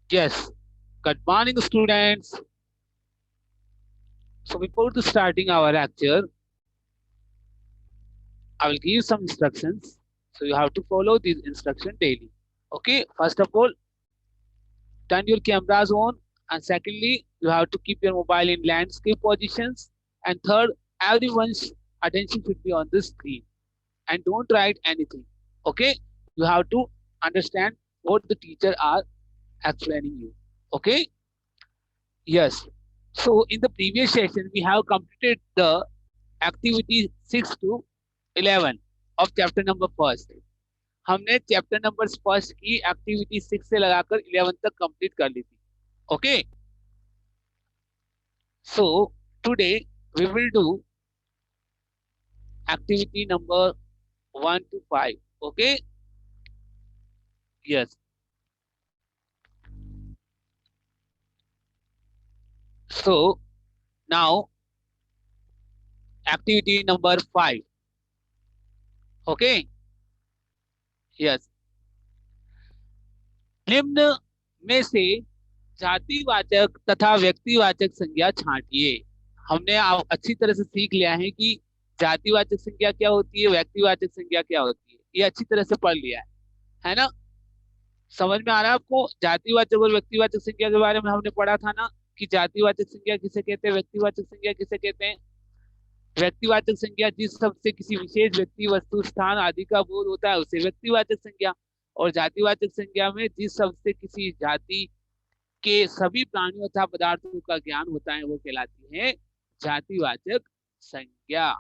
Yes. Good morning, students. So before the starting our lecture, I will give some instructions. So you have to follow these instructions daily. Okay. First of all, turn your cameras on, and secondly, you have to keep your mobile in landscape positions. And third, everyone's attention should be on the screen. And don't write anything. Okay. You have to understand what the teacher are explaining you. Okay. Yes. So in the previous session, we have completed the activity 6 to 11 of chapter number first. हमने chapter number first की activity 6 से लगाकर 11 तक complete कर ली थी. Okay. So today we will do activity number 1 to 5. Okay. Yes. So now activity number 5. Okay. Yes. निम्न में से जातिवाचक तथा व्यक्तिवाचक संज्ञा छांटिए. हमने अच्छी तरह से सीख लिया है कि जातिवाचक संज्ञा क्या होती है, व्यक्तिवाचक संज्ञा क्या होती है. ये अच्छी तरह से पढ़ लिया है ना. समझ में आ रहा है आपको. जातिवाचक और व्यक्तिवाचक संज्ञा के बारे में हमने पढ़ा था ना, कि जातिवाचक संज्ञा किसे कहते हैं, व्यक्तिवाचक संज्ञा किसे कहते हैं. व्यक्तिवाचक संज्ञा जिस शब्द से किसी विशेष व्यक्ति, वस्तु, स्थान आदि का बोध होता है उसे व्यक्तिवाचक संज्ञा. और जातिवाचक संज्ञा में जिस शब्द से किसी जाति के सभी प्राणियों तथा पदार्थों का ज्ञान होता है वो कहलाती है जातिवाचक संज्ञा.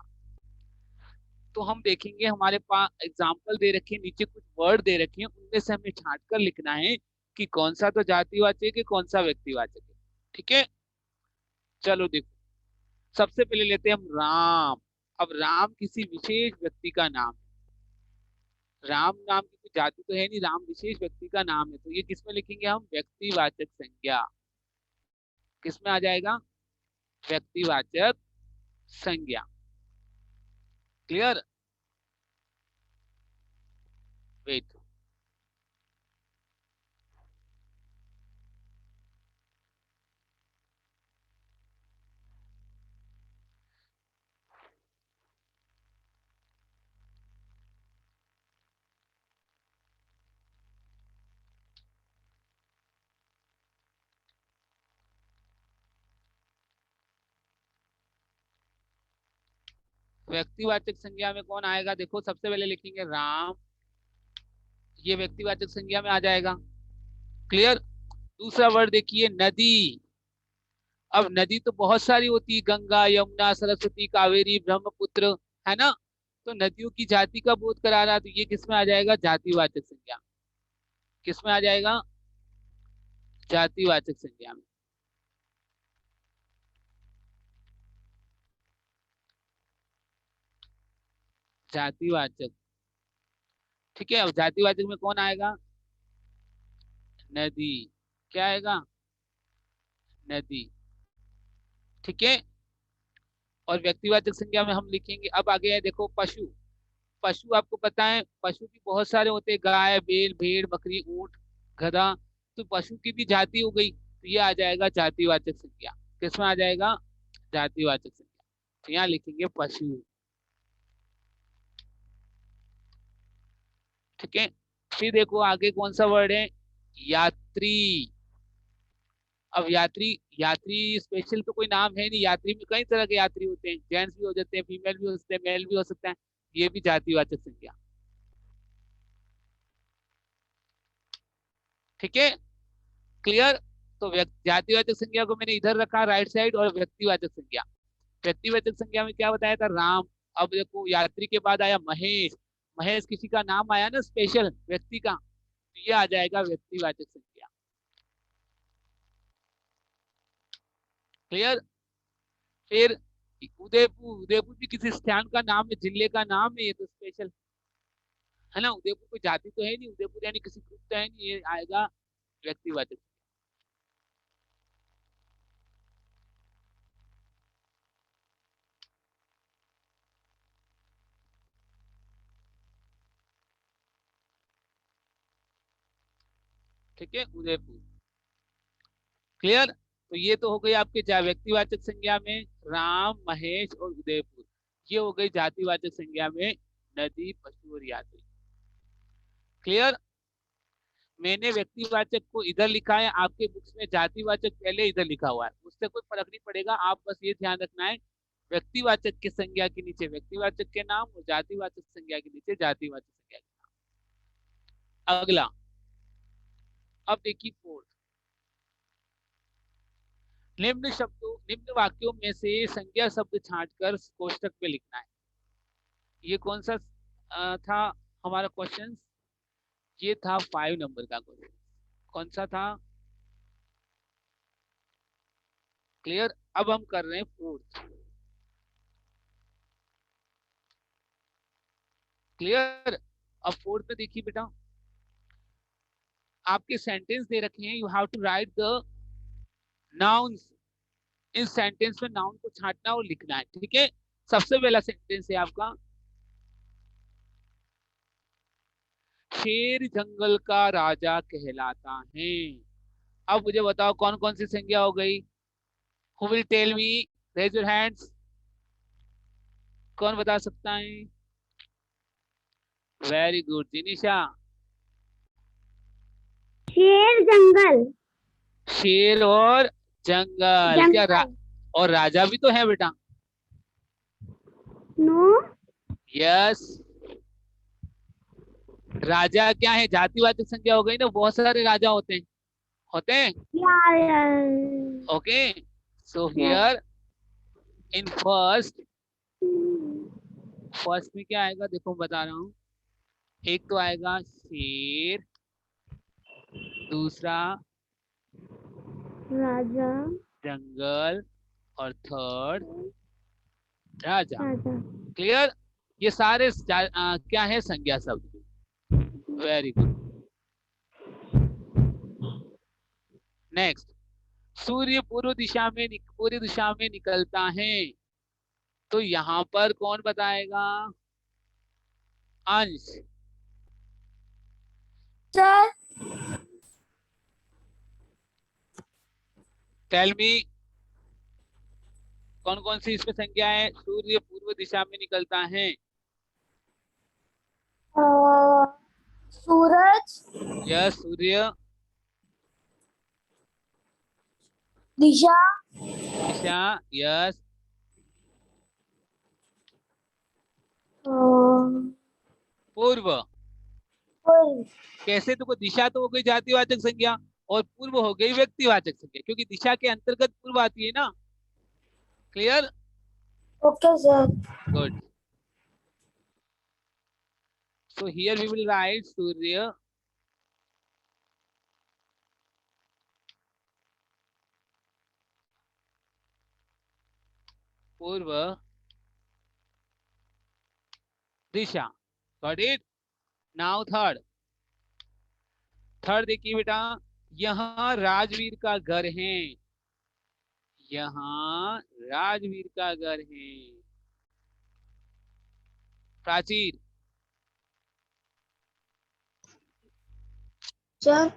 तो हम देखेंगे, हमारे पास एग्जाम्पल दे रखे हैं, नीचे कुछ वर्ड दे रखे हैं, उनमें से हमें छांट कर लिखना है कि कौन सा तो जातिवाचक है, कौन सा व्यक्तिवाचक है. ठीक है. चलो देखो. सबसे पहले लेते हैं हम राम. अब राम किसी विशेष व्यक्ति का नाम है. राम नाम की कोई जाति तो है नहीं, राम विशेष व्यक्ति का नाम है, तो ये किसमें लिखेंगे हम, व्यक्तिवाचक संज्ञा. किसमें आ जाएगा, व्यक्तिवाचक संज्ञा. क्लियर. वेट. व्यक्तिवाचक संज्ञा में कौन आएगा, देखो सबसे पहले लिखेंगे राम. ये व्यक्तिवाचक संज्ञा में आ जाएगा. क्लियर. दूसरा वर्ड देखिए, नदी. अब नदी तो बहुत सारी होती है, गंगा, यमुना, सरस्वती, कावेरी, ब्रह्मपुत्र, है ना. तो नदियों की जाति का बोध करा रहा, तो ये किसमें आ जाएगा, जातिवाचक संज्ञा. किसमें आ जाएगा, जातिवाचक संज्ञा में. जातिवाचक. ठीक है. अब जातिवाचक में कौन आएगा, नदी. क्या आएगा, नदी. ठीक है. और व्यक्तिवाचक संज्ञा में हम लिखेंगे, अब आगे है देखो, पशु. पशु आपको पता है, पशु भी बहुत सारे होते हैं, गाय, बैल, भेड़, बकरी, ऊंट, गधा. तो पशु की भी जाति हो गई, तो ये आ जाएगा जातिवाचक संज्ञा. किसमें आ जाएगा, जातिवाचक संज्ञा. तो यहाँ लिखेंगे पशु. ठीक है. फिर देखो आगे कौन सा वर्ड है, यात्री. अब यात्री. यात्री स्पेशल तो कोई नाम है नहीं, यात्री में कई तरह के यात्री होते हैं, जेंट्स भी हो जाते हैं, फीमेल भी हो सकते हैं, मेल भी हो सकता है. ये भी जातिवाचक संज्ञा. ठीक है. क्लियर. तो जातिवाचक संज्ञा को मैंने इधर रखा राइट साइड, और व्यक्तिवाचक संज्ञा. व्यक्तिवाचक संज्ञा में क्या बताया था, राम. अब देखो यात्री के बाद आया महेश. महेश किसी का नाम आया ना, स्पेशल व्यक्ति का, तो ये आ जाएगा व्यक्तिवाचक संज्ञा. क्लियर. फिर उदयपुर. उदयपुर भी किसी स्थान का नाम है, जिले का नाम है, ये तो स्पेशल है ना. उदयपुर कोई जाति तो है नहीं, उदयपुर यानी किसी ग्रुप तो है नहीं, ये आएगा व्यक्तिवाचक. ठीक है. उदयपुर. क्लियर। तो ये तो हो गई आपके व्यक्तिवाचक संज्ञा में राम, महेश और उदयपुर। ये हो गई जातिवाचक संज्ञा में नदी, पशु और यात्री। क्लियर। मैंने व्यक्तिवाचक को इधर लिखा है, आपके बुक्स में जातिवाचक पहले इधर लिखा हुआ है, उससे कोई फर्क नहीं पड़ेगा। आप बस ये ध्यान रखना है व्यक्तिवाचक के संज्ञा के नीचे व्यक्तिवाचक के नाम और जातिवाचक संज्ञा के नीचे जातिवाचक संज्ञा के नाम। अगला, अब देखिए फोर्थ, निम्न शब्दों, निम्न वाक्यों में से संज्ञा शब्द छांटकर कोष्टक में लिखना है। ये कौन सा था हमारा क्वेश्चन? ये था 5 नंबर का क्वेश्चन। कौन सा था? क्लियर। अब हम कर रहे हैं फोर्थ। क्लियर। अब फोर्थ में देखिए बेटा, आपके सेंटेंस दे रखे हैं, you have to write the nouns. इस सेंटेंस में नाउन को छांटना और लिखना है, ठीक है। सबसे पहला सेंटेंस है आपका, शेर जंगल का राजा कहलाता है। अब मुझे बताओ कौन कौन सी संज्ञा हो गई? Who will tell me? Raise your hands. कौन बता सकता है? Very good Jinisha. शेर जंगल। शेर और जंगल, क्या जंगल। और राजा भी तो है बेटा। नो। यस। राजा क्या है? जातिवाचक संज्ञा हो गई ना, बहुत सारे राजा होते हैं। यार। Okay, so here in first, first में क्या आएगा देखो बता रहा हूँ। एक तो आएगा शेर, दूसरा राजा, जंगल और थर्ड राजा। राजा। क्लियर। ये सारे क्या है? संज्ञा शब्द। Very good. नेक्स्ट, सूर्य पूर्व दिशा में निकलता है। तो यहाँ पर कौन बताएगा? अंश। सर। टेल मी, कौन कौन सी इसमें संज्ञा है? सूर्य पूर्व दिशा में निकलता है। सूरज, यस, सूर्य। दिशा, दिशा, यस। पूर्व। पूर्व। कैसे? तो दिशा तो हो गई जातिवाचक संज्ञा और पूर्व हो गई व्यक्तिवाचक संज्ञा, क्योंकि दिशा के अंतर्गत पूर्व आती है ना। Clear. Okay sir. Good. So here we will write सूर्य पूर्व दिशा। Got it. Now third. Third देखिए बेटा, यहाँ राजवीर का घर है। यहाँ राजवीर का घर है। प्राचीर। सर,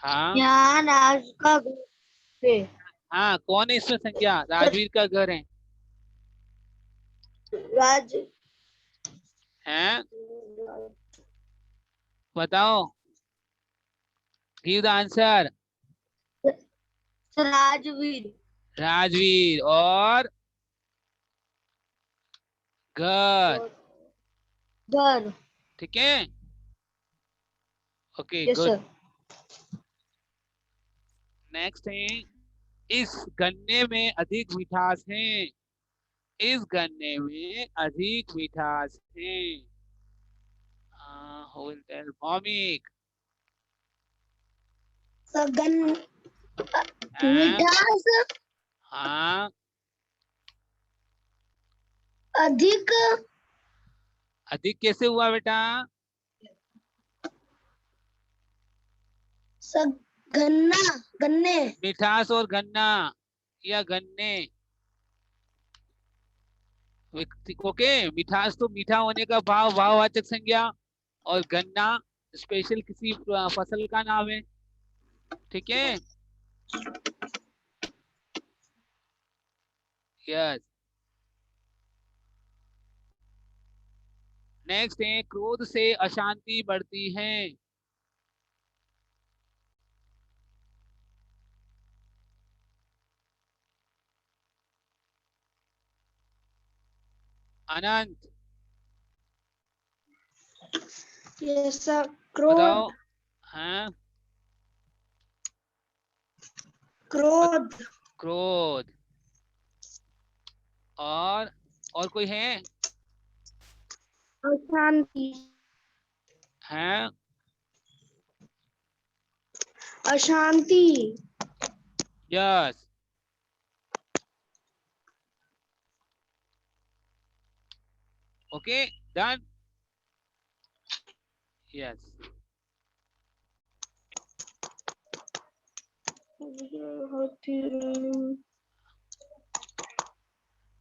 हाँ यहाँ राज का घर है। हाँ, कौन है इसमें संज्ञा? सर, राजवीर का घर है। राज, हैं? बताओ, give the answer. Rajveer. Rajveer और घर। घर। ठीक है। Okay yes good. Sir. Next है, इस गन्ने में अधिक मिठास है। इस गन्ने में अधिक मिठास है। होल टेल भौमिक। सगन, हाँ मिठास हाँ, अधिक। अधिक कैसे हुआ बेटा? गन्ना, गन्ने। मिठास और गन्ना या गन्ने। ओके, मिठास तो मीठा होने का भाववाचक संज्ञा, और गन्ना स्पेशल किसी फसल का नाम है। ठीक है। यस। नेक्स्ट है क्रोध से अशांति बढ़ती है। अनंत यस सर। बताओ। क्रोध। हाँ, क्रोध। क्रोध। और कोई है? अशांति। हैं? अशांति। Yes. Okay, done. Yes.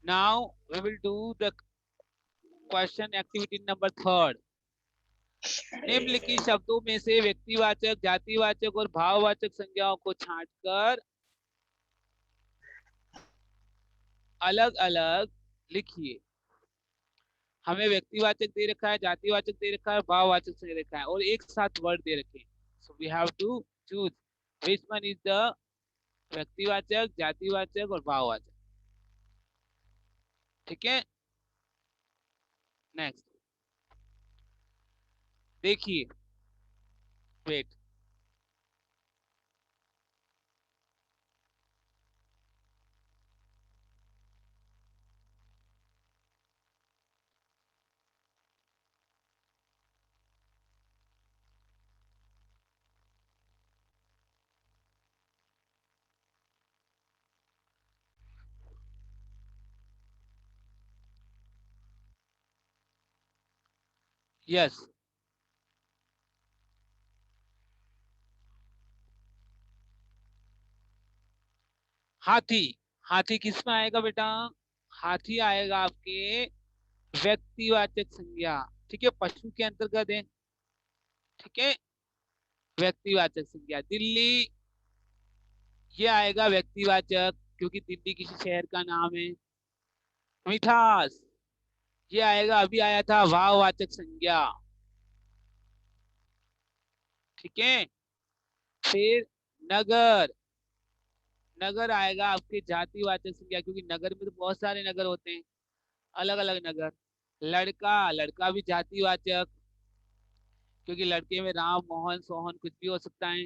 Now we will do the question activity number 3। निम्नलिखित शब्दों में से व्यक्तिवाचक, जातिवाचक और भाववाचक संज्ञाओं को छांटकर अलग अलग लिखिए। हमें व्यक्तिवाचक दे रखा है, जातिवाचक दे रखा है, भाववाचक दे रखा है, और एक साथ वर्ड दे रखे हैं। So we have to choose which one is the व्यक्तिवाचक, जातिवाचक और भाववाचक। ठीक है, नेक्स्ट देखिए। वेट। यस। हाथी। हाथी किस में आएगा बेटा? हाथी आएगा आपके व्यक्तिवाचक संज्ञा। ठीक है, पशु के अंतर्गत है। ठीक है, व्यक्तिवाचक संज्ञा। दिल्ली, ये आएगा व्यक्तिवाचक, क्योंकि दिल्ली किसी शहर का नाम है। मिठास, ये आएगा, अभी आया था, भाववाचक संज्ञा। ठीक है, फिर नगर। नगर आएगा आपके जातिवाचक संज्ञा, क्योंकि नगर में तो बहुत सारे नगर होते हैं, अलग अलग नगर। लड़का, लड़का भी जातिवाचक, क्योंकि लड़के में राम, मोहन, सोहन कुछ भी हो सकता है।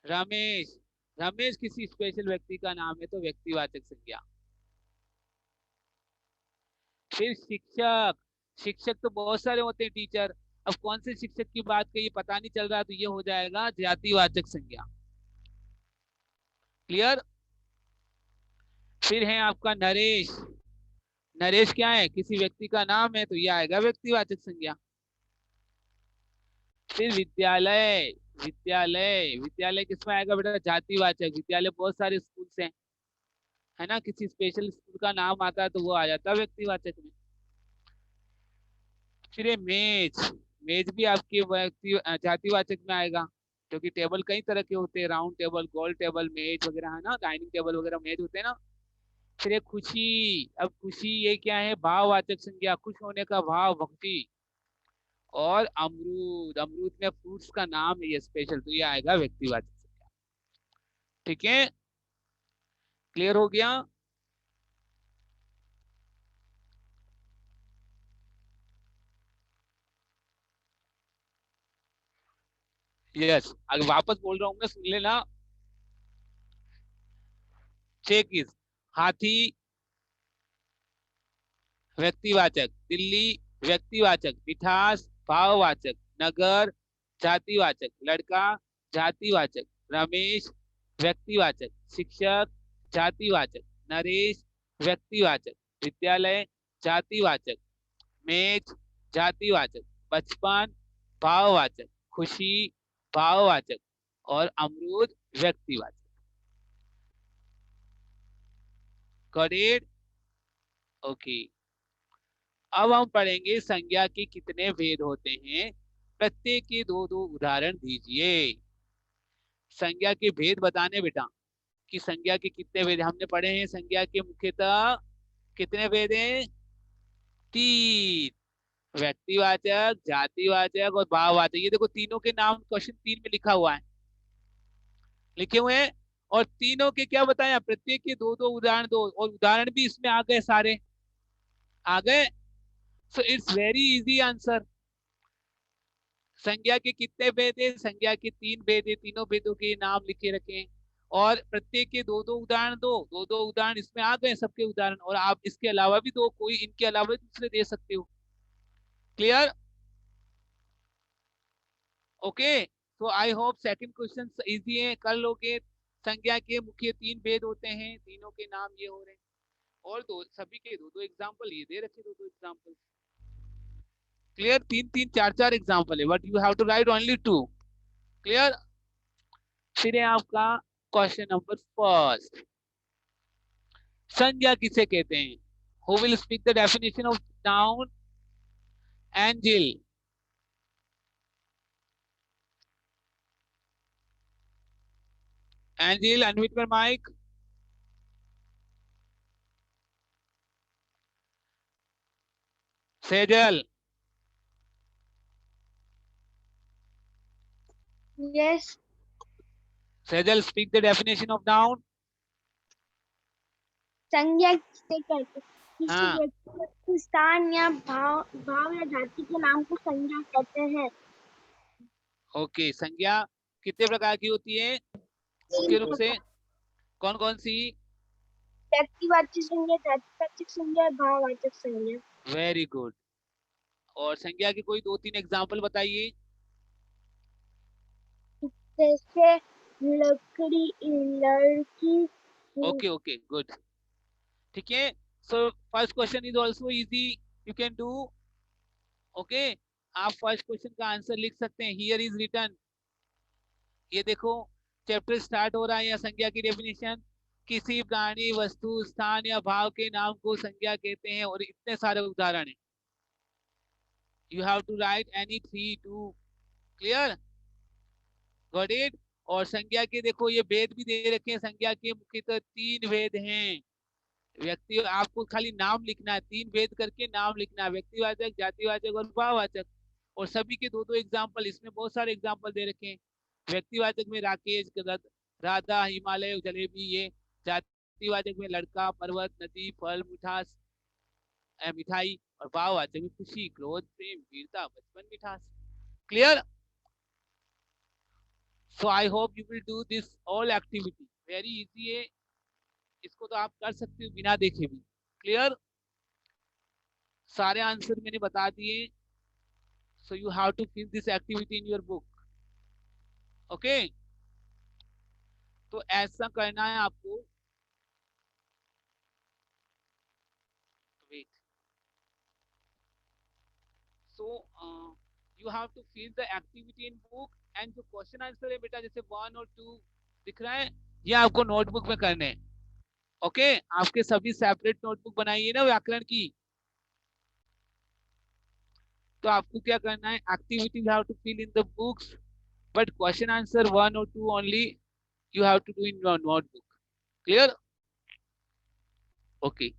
रमेश, रमेश किसी स्पेशल व्यक्ति का नाम है, तो व्यक्तिवाचक संज्ञा। फिर शिक्षक। शिक्षक तो बहुत सारे होते हैं, टीचर। अब कौन से शिक्षक की बात करिए पता नहीं चल रहा, तो ये हो जाएगा जातिवाचक संज्ञा। क्लियर? फिर है आपका नरेश। नरेश क्या है? किसी व्यक्ति का नाम है, तो ये आएगा व्यक्तिवाचक संज्ञा। फिर विद्यालय। विद्यालय, विद्यालय किसमें आएगा बेटा? जातिवाचक। विद्यालय बहुत सारे स्कूल हैं, है ना, किसी स्पेशल स्कूल का नाम आता है तो वो आ जाता है व्यक्तिवाचक में। फिर ये मेज। मेज भी आपके व्यक्ति जातिवाचक में आएगा, क्योंकि टेबल कई तरह के होते हैं, राउंड टेबल, गोल टेबल, मेज वगैरह, है ना, डाइनिंग टेबल वगैरह मेज होते हैं ना। फिर ये खुशी। अब खुशी ये क्या है? भाववाचक संज्ञा, खुश होने का भाव, भक्ति। और अमरूद, अमरूद में फ्रूट्स का नाम है ये स्पेशल, तो ये आएगा व्यक्तिवाचक संज्ञा। ठीक है, क्लियर हो गया? यस। अगर वापस बोल रहा हूँ मैं, सुन लेना। चेक इज, हाथी व्यक्तिवाचक, दिल्ली व्यक्तिवाचक, मिठास भाववाचक, नगर जातिवाचक, लड़का जातिवाचक, रमेश व्यक्तिवाचक, शिक्षक जातिवाचक, नरेश व्यक्तिवाचक, विद्यालय जातिवाचक, मेज जातिवाचक, बचपन भाववाचक, खुशी भाववाचक, और अमरूद व्यक्तिवाचक। Got it? ओके। अब हम पढ़ेंगे संज्ञा के कितने भेद होते हैं। प्रत्येक के दो दो उदाहरण दीजिए। संज्ञा के भेद बताने बेटा। कि संज्ञा के कितने भेद हमने पढ़े हैं। संज्ञा के मुख्यतः कितने भेद हैं? 3। व्यक्तिवाचक, जातिवाचक और भाववाचक। ये देखो तीनों के नाम क्वेश्चन 3 में लिखा हुआ है, लिखे हुए हैं। और तीनों के क्या बताया, प्रत्येक के दो दो उदाहरण दो, और उदाहरण भी इसमें आ गए, सारे आ गए। So it's very easy answer. संज्ञा के कितने भेद है? संज्ञा के 3 भेद है, तीनों भेदों के नाम लिखे रखे हैं। और प्रत्येक के दो दो उदाहरण दो, दो दो उदाहरण इसमें आ गए, सबके उदाहरण। और आप इसके अलावा भी दो, कोई इनके अलावा भी दूसरे दे सकते हो। क्लियर? ओके, तो I hope second question easy है, कर लोगे। संज्ञा के मुख्य 3 भेद होते हैं, तीनों के नाम ये हो रहे हैं। और दो, सभी के दो दो एग्जाम्पल ये दे रखे, दो दो एग्जाम्पल। क्लियर? 3 3 4 4 एग्जाम्पल है, but you have to write only 2। Clear? फिर है आपका क्वेश्चन नंबर फर्स्ट। संज्ञा किसे कहते हैं? Who will speak the definition of noun? Angel. Angel, unmute your mic. Sejal. Yes. Sejal, speak the definition of noun. संज्ञा किसे कहते हैं? किसी हाँ, व्यक्ति, स्थान या भाव भाव या जाति के नाम को संज्ञा कहते हैं। ओके। संज्ञा कितने प्रकार की होती है मुख्य रूप से? कौन कौन सी? व्यक्तिवाचक संज्ञा, जातिवाचक संज्ञा, भाववाचक संज्ञा। Very good. और संज्ञा के कोई 2 3 एग्जाम्पल बताइए। जैसे लकड़ी, लड़की। Okay okay, good. ठीक है, so first question is also easy, you can do. Okay, आप फर्स्ट क्वेश्चन का आंसर लिख सकते हैं। हियर इज रिटन, ये देखो चैप्टर स्टार्ट हो रहा है। या संज्ञा की डेफिनेशन, किसी प्राणी, वस्तु, स्थान या भाव के नाम को संज्ञा कहते हैं। और इतने सारे उदाहरण है, you have to write any 3 2। Clear? Got it? और संज्ञा के देखो ये भेद भी दे रखे हैं। संज्ञा के मुख्यतः 3 भेद हैं। व्यक्ति, आपको खाली नाम लिखना है, 3 भेद करके नाम लिखना है, व्यक्तिवाचक, जातिवाचक और भाववाचक। और सभी के दो दो एग्जाम्पल, इसमें बहुत सारे एग्जाम्पल दे रखे हैं। व्यक्तिवाचक में राकेश, राधा, हिमालय, जलेबी ये। जातिवाचक में लड़का, पर्वत, नदी, फल, मिठास, मिठाई। और भाववाचक में खुशी, क्रोध, प्रेम, वीरता, बचपन, मिठास। Clear? So I hope you will do this all activity, very easy है। इसको तो आप कर सकते हो बिना देखे भी। क्लियर? सारे आंसर मैंने बता दिए। So you have to fill this activity in your book. Okay, तो ऐसा करना है आपको। Wait, so you have to fill the activity in book. And जो क्वेश्चन आंसर है बेटा, जैसे 1 और 2 दिख रहा है, ये आपको नोटबुक में करने हैं। ओके, आपके सभी सेपरेट नोटबुक बनाइए ना व्याकरण की। तो आपको क्या करना है, activity you have to fill in the books, but question answer 1 और 2 only you have to do in your notebook. Clear? Okay.